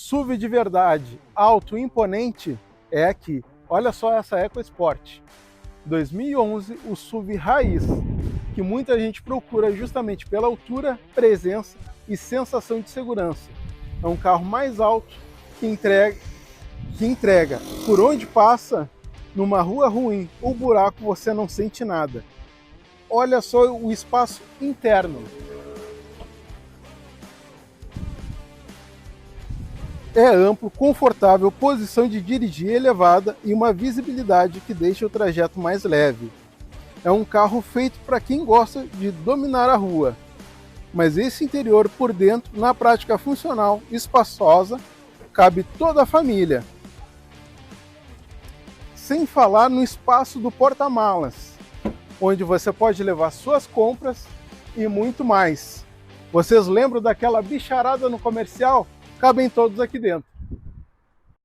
SUV de verdade, alto e imponente, é aqui. Olha só essa EcoSport. 2011, o SUV raiz, que muita gente procura justamente pela altura, presença e sensação de segurança. É um carro mais alto que entrega por onde passa, numa rua ruim ou buraco você não sente nada. Olha só o espaço interno. É amplo, confortável, posição de dirigir elevada e uma visibilidade que deixa o trajeto mais leve. É um carro feito para quem gosta de dominar a rua, mas esse interior por dentro, na prática funcional, espaçosa, cabe toda a família. Sem falar no espaço do porta-malas, onde você pode levar suas compras e muito mais. Vocês lembram daquela bicharada no comercial? Cabem todos aqui dentro.